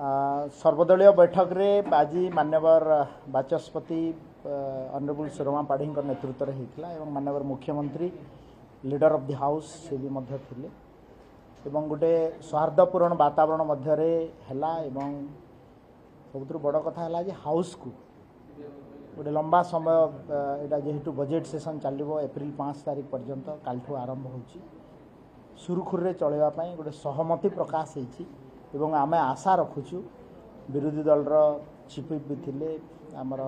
सर्वदलीय बैठक रे आज मान्यवर बाचस्पति ऑनरेबल सुरमा पाढ़ी नेतृत्व में होता एवं मान्यवर मुख्यमंत्री लीडर ऑफ द हाउस से भी मध्य थिले एवं गोटे सौहार्दपूर्ण वातावरण मध्य है एवं सबुठ बड़ कथा है जे हाउस को गोटे लंबा समय यहाँ जेहेतु बजेट सेशन चलो एप्रिल 5 तारीख पर्यंत कालठू आरंभ हो सुरुखुरे चलवाई गोटे सहमति प्रकाश होती आम आशा रखुचु विरोधी दल चीफ भी थिले आमर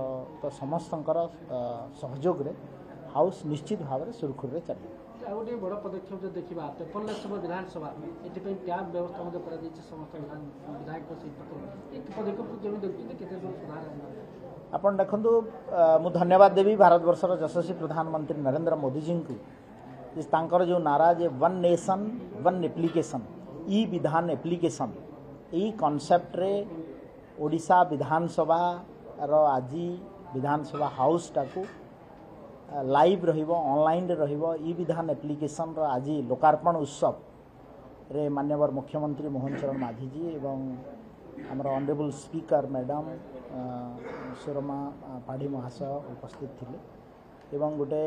तो समस्त सहयोग रे हाउस निश्चित भाव में सुरुखुरे चलो गोटे बड़ पदक्षेप जो देखा पेपरलेस विधानसभा ये टैब व्यवस्था समस्त विधायक पदक्षेप आपन देखु मु धन्यवाद देवी भारत वर्षर यशस्वी प्रधानमंत्री नरेंद्र मोदी जी को जो नारा जे वन नेशन वन एप्लिकेशन ई विधान एप्लिकेशन यही कॉन्सेप्ट रे ओडिशा विधानसभा रो आज विधानसभा हाउस टाकू लाइव रहिबो ऑनलाइन रे रहिबो ई विधान एप्लिकेशन रो आज लोकार्पण उत्सव रे माननीय मुख्यमंत्री मोहन चरण माझी जी एवं आमर ऑनरेबल स्पीकर मैडम सुरमा पाढ़ी महाशय उपस्थित थिले एवं गोटे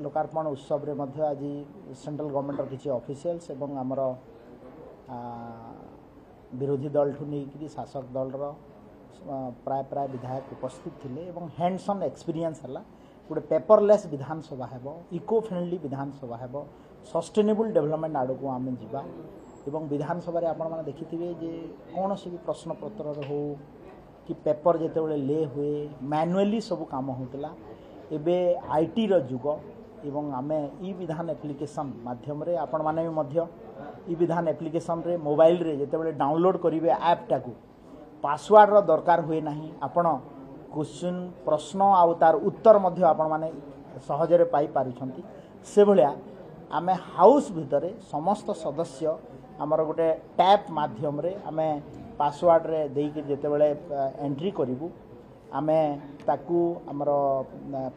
लोकार्पण उत्सव रे मध्य आज सेंट्रल गवर्नमेंट किसी ऑफिशियल्स एवं आमर विरोधी दल ठू नहीं शासक दल प्राय प्राय विधायक उपस्थित थिले एवं हैंड्स ऑन एक्सपीरियंस है गोटे पेपरलेस विधानसभा है इको फ्रेंडली विधानसभा है सस्टेनेबल डेवलपमेंट आड़ को आम जा एवं विधानसभा आपण मैंने देखिथे जे कौन सी भी प्रश्न पत्र हो कि पेपर जिते ले हुए मैनुअली सब काम होता एबे आईटी रो जुग एवं आमे ई विधान एप्लिकेशन माध्यम रे आपण माने भी ई विधान एप्लिकेशन रे मोबाइल रे जिते डाउनलोड करेंगे ऐप टाकू पासवर्ड रो दरकार हुए नहीं आपण क्वेश्चन प्रश्न आउ तार उत्तर मध्य आपण माने सहजरे पाई पारुछंती से भलिया आमे हाउस भितरे समस्त सदस्य आमर गोटे टैप माध्यम रे आमे पासवर्ड रे देके जेते बेले एंट्री करिवु आमे ताकू आमर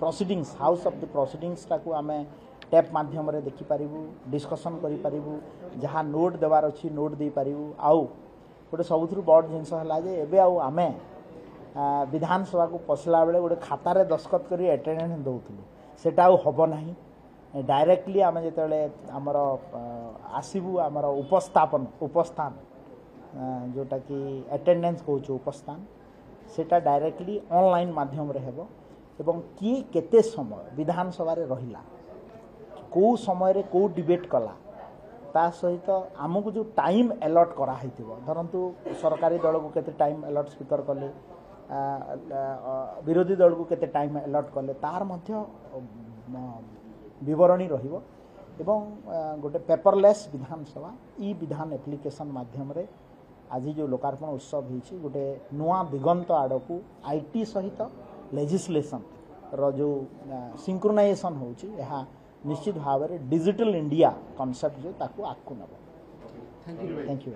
proceedings house of the proceedings ताकू आमे टैप माध्यम रे देखि पारिवु डिस्कशन करि पारिवु जहाँ नोट देवार अछि नोट दे पारिवु आउ गोटे सबुथुरु बड़ जिनस हला जे एबे आउ आमे विधानसभा को पसला बेले गोटे खाता रे दस्खत करी अटेंडेंस दउथुलु सेटा आउ हबो नाही डायरेक्टली आम जिते आमर आसबू आमर उपस्थान जोटा कि अटेंडेंस कहूँ उपस्थान सेटा डायरेक्टली ऑनलाइन माध्यम रे हेबो एवं किए केते समय विधानसभा रे रहिला को समय रे को डिबेट कला ता सहित आमको जो टाइम अलॉट करा हिथिबो धरंतु सरकारी दल को केते टाइम अलॉट स्पीकर कले विरोधी दल को केते टाइम अलॉट कले तार मध्य विवरणी रहिबो एवं गोटे पेपरलेस विधानसभा ई विधान एप्लिकेशन माध्यम रे आज जो लोकार्पण उत्सव होइछि गोटे नुआ दिगंत आड़ को आईटी सहित लेजिस्लेशन रो जो सिंक्रोनाइजेशन होछि यह निश्चित भाव में डिजिटल इंडिया कॉन्सेप्ट जो ताकू आकु नबो। Thank you.